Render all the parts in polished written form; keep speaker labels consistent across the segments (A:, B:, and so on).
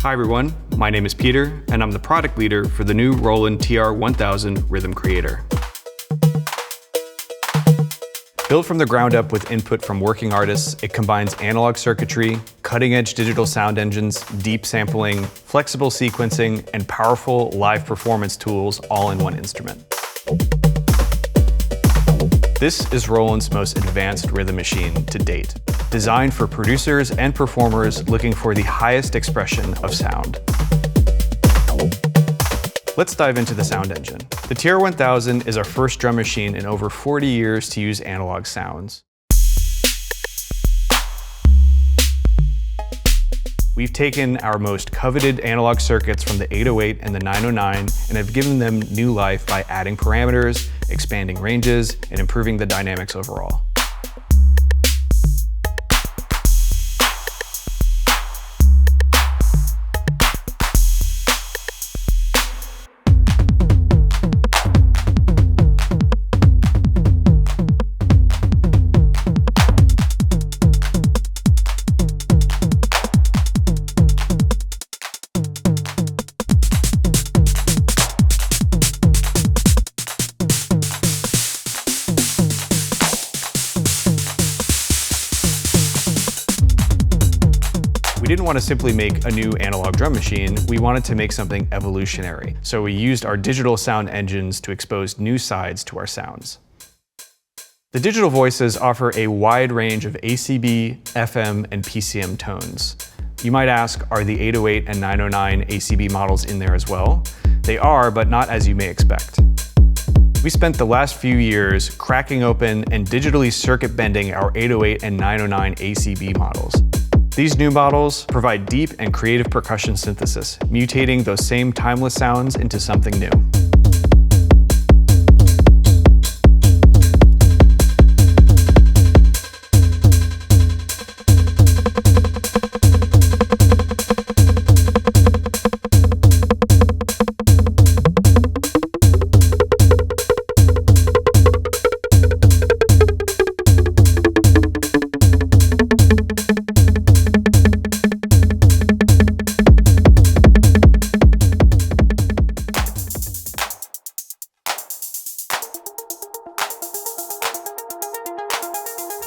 A: Hi everyone, my name is Peter, and I'm the product leader for the new Roland TR-1000 Rhythm Creator. Built from the ground up with input from working artists, it combines analog circuitry, cutting-edge digital sound engines, deep sampling, flexible sequencing, and powerful live performance tools all in one instrument. This is Roland's most advanced rhythm machine to date, designed for producers and performers looking for the highest expression of sound. Let's dive into the sound engine. The TR-1000 is our first drum machine in over 40 years to use analog sounds. We've taken our most coveted analog circuits from the 808 and the 909 and have given them new life by adding parameters, expanding ranges, and improving the dynamics overall. We didn't want to simply make a new analog drum machine, we wanted to make something evolutionary. So we used our digital sound engines to expose new sides to our sounds. The digital voices offer a wide range of ACB, FM, and PCM tones. You might ask, are the 808 and 909 ACB models in there as well? They are, but not as you may expect. We spent the last few years cracking open and digitally circuit bending our 808 and 909 ACB models. These new models provide deep and creative percussion synthesis, mutating those same timeless sounds into something new.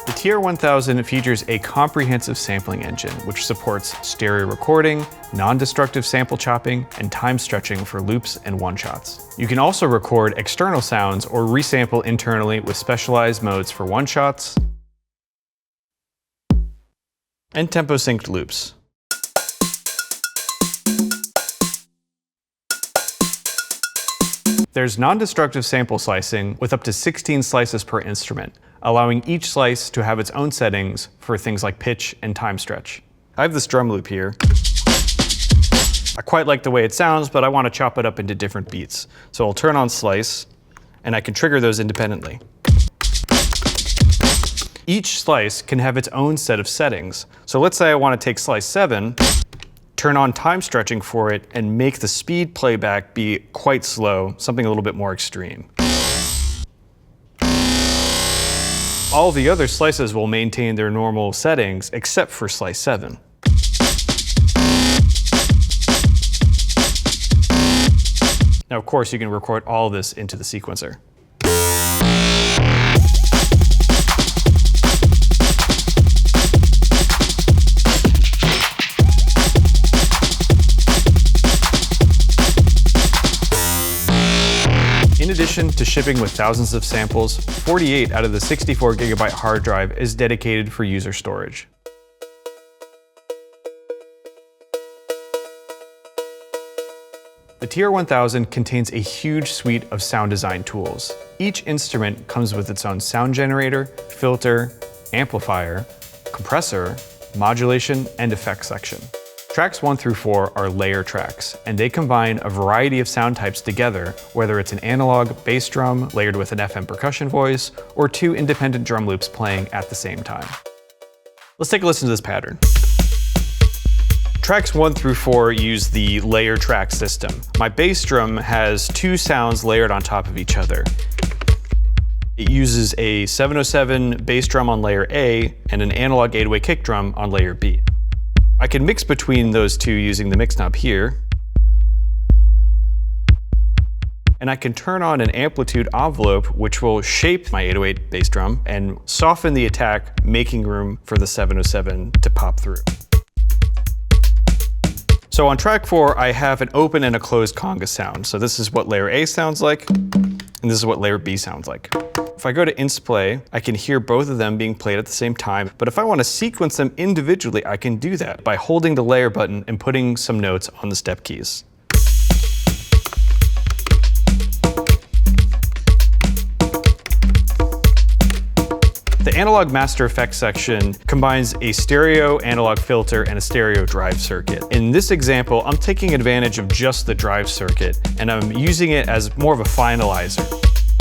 A: The TR-1000 features a comprehensive sampling engine, which supports stereo recording, non-destructive sample chopping, and time stretching for loops and one-shots. You can also record external sounds or resample internally with specialized modes for one-shots and tempo-synced loops. There's non-destructive sample slicing with up to 16 slices per instrument, allowing each slice to have its own settings for things like pitch and time stretch. I have this drum loop here. I quite like the way it sounds, but I want to chop it up into different beats. So I'll turn on slice, and I can trigger those independently. Each slice can have its own set of settings. So let's say I want to take slice 7, turn on time stretching for it, and make the speed playback be quite slow, something a little bit more extreme. All the other slices will maintain their normal settings except for slice 7. Now, of course, you can record all this into the sequencer. In addition to shipping with thousands of samples, 48 out of the 64GB hard drive is dedicated for user storage. The TR-1000 contains a huge suite of sound design tools. Each instrument comes with its own sound generator, filter, amplifier, compressor, modulation, and effects section. Tracks 1 through 4 are layer tracks, and they combine a variety of sound types together, whether it's an analog bass drum layered with an FM percussion voice, or 2 independent drum loops playing at the same time. Let's take a listen to this pattern. Tracks 1 through 4 use the layer track system. My bass drum has 2 sounds layered on top of each other. It uses a 707 bass drum on layer A and an analog 808 kick drum on layer B. I can mix between those two using the mix knob here. And I can turn on an amplitude envelope, which will shape my 808 bass drum and soften the attack, making room for the 707 to pop through. So on track 4, I have an open and a closed conga sound. So this is what layer A sounds like, and this is what layer B sounds like. If I go to Insplay, I can hear both of them being played at the same time, but if I want to sequence them individually, I can do that by holding the layer button and putting some notes on the step keys. The Analog Master Effects section combines a stereo analog filter and a stereo drive circuit. In this example, I'm taking advantage of just the drive circuit, and I'm using it as more of a finalizer.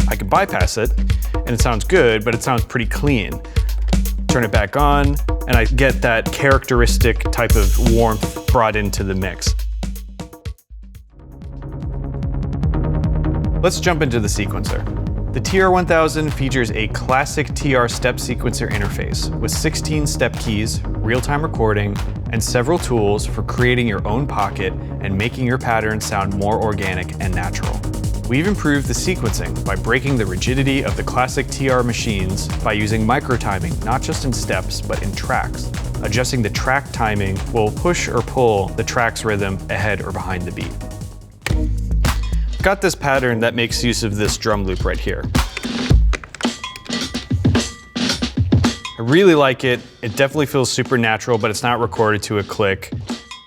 A: I can bypass it, and it sounds good, but it sounds pretty clean. Turn it back on, and I get that characteristic type of warmth brought into the mix. Let's jump into the sequencer. The TR-1000 features a classic TR step sequencer interface with 16 step keys, real-time recording, and several tools for creating your own pocket and making your pattern sound more organic and natural. We've improved the sequencing by breaking the rigidity of the classic TR machines by using micro-timing, not just in steps, but in tracks. Adjusting the track timing will push or pull the track's rhythm ahead or behind the beat. Got this pattern that makes use of this drum loop right here. I really like it. It definitely feels super natural, but it's not recorded to a click,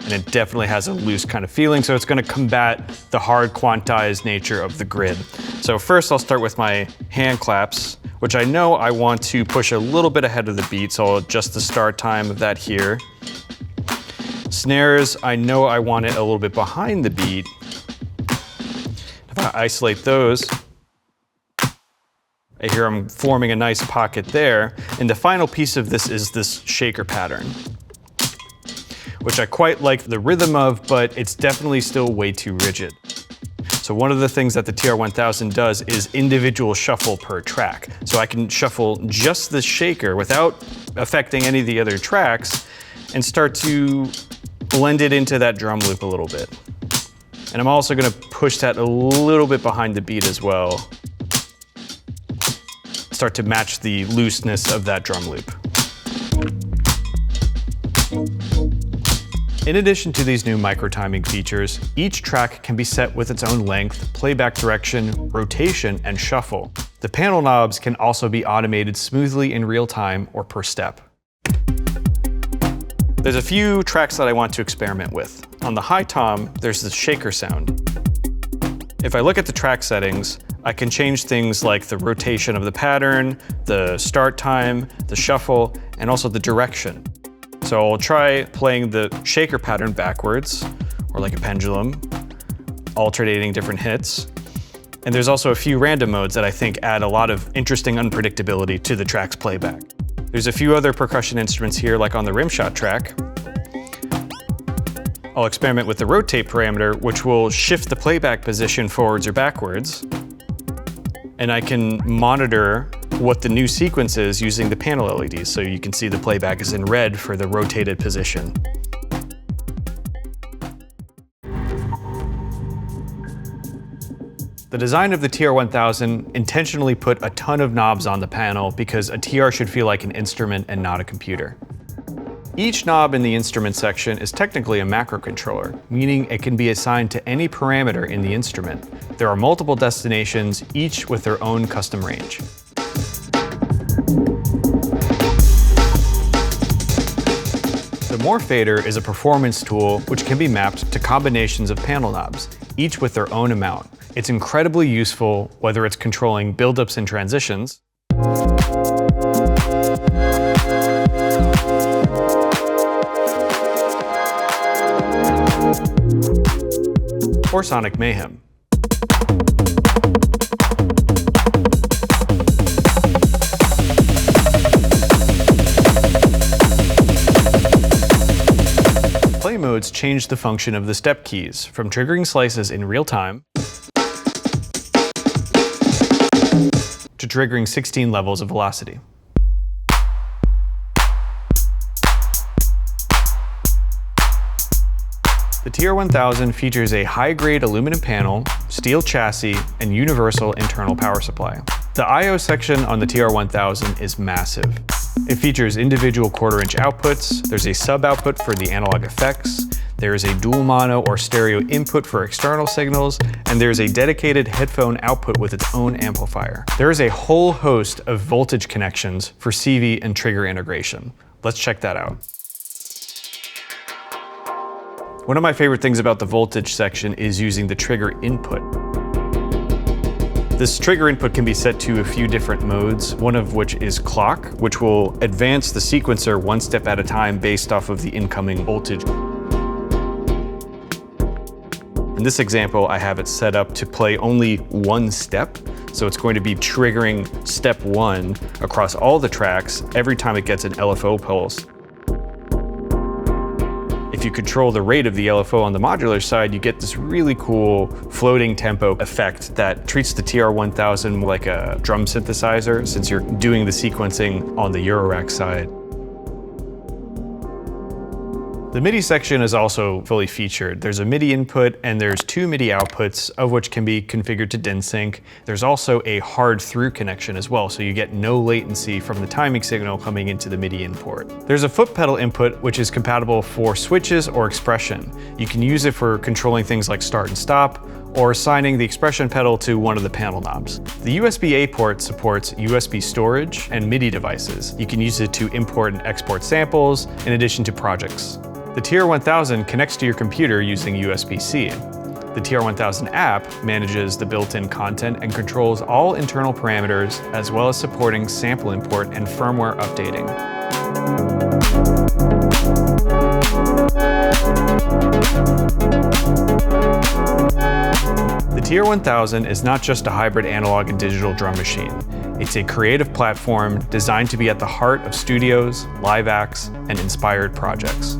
A: and it definitely has a loose kind of feeling, so it's going to combat the hard quantized nature of the grid. So first I'll start with my hand claps, which I know I want to push a little bit ahead of the beat, so I'll adjust the start time of that here. Snares, I know I want it a little bit behind the beat. If I isolate those, I hear I'm forming a nice pocket there. And the final piece of this is this shaker pattern, which I quite like the rhythm of, but it's definitely still way too rigid. So one of the things that the TR-1000 does is individual shuffle per track. So I can shuffle just the shaker without affecting any of the other tracks and start to blend it into that drum loop a little bit. And I'm also going to push that a little bit behind the beat as well. Start to match the looseness of that drum loop. In addition to these new micro-timing features, each track can be set with its own length, playback direction, rotation, and shuffle. The panel knobs can also be automated smoothly in real time or per step. There's a few tracks that I want to experiment with. On the high tom, there's the shaker sound. If I look at the track settings, I can change things like the rotation of the pattern, the start time, the shuffle, and also the direction. So I'll try playing the shaker pattern backwards, or like a pendulum, alternating different hits. And there's also a few random modes that I think add a lot of interesting unpredictability to the track's playback. There's a few other percussion instruments here, like on the rimshot track. I'll experiment with the rotate parameter, which will shift the playback position forwards or backwards. And I can monitor what the new sequence is using the panel LEDs, so you can see the playback is in red for the rotated position. The design of the TR-1000 intentionally put a ton of knobs on the panel because a TR should feel like an instrument and not a computer. Each knob in the instrument section is technically a macrocontroller, meaning it can be assigned to any parameter in the instrument. There are multiple destinations, each with their own custom range. The Morph Fader is a performance tool which can be mapped to combinations of panel knobs, each with their own amount. It's incredibly useful whether it's controlling buildups and transitions, or sonic mayhem. Play modes change the function of the step keys, from triggering slices in real time to triggering 16 levels of velocity. The TR-1000 features a high-grade aluminum panel, steel chassis, and universal internal power supply. The I/O section on the TR-1000 is massive. It features individual quarter-inch outputs, there's a sub-output for the analog effects, there is a dual mono or stereo input for external signals, and there's a dedicated headphone output with its own amplifier. There is a whole host of voltage connections for CV and trigger integration. Let's check that out. One of my favorite things about the voltage section is using the trigger input. This trigger input can be set to a few different modes, one of which is clock, which will advance the sequencer one step at a time based off of the incoming voltage. In this example, I have it set up to play only one step, so it's going to be triggering step 1 across all the tracks every time it gets an LFO pulse. If you control the rate of the LFO on the modular side, you get this really cool floating tempo effect that treats the TR-1000 like a drum synthesizer, since you're doing the sequencing on the Eurorack side. The MIDI section is also fully featured. There's a MIDI input and there's 2 MIDI outputs, of which can be configured to DIN sync. There's also a hard through connection as well, so you get no latency from the timing signal coming into the MIDI import. There's a foot pedal input, which is compatible for switches or expression. You can use it for controlling things like start and stop, or assigning the expression pedal to one of the panel knobs. The USB-A port supports USB storage and MIDI devices. You can use it to import and export samples in addition to projects. The TR-1000 connects to your computer using USB-C. The TR-1000 app manages the built-in content and controls all internal parameters, as well as supporting sample import and firmware updating. The TR-1000 is not just a hybrid analog and digital drum machine. It's a creative platform designed to be at the heart of studios, live acts, and inspired projects.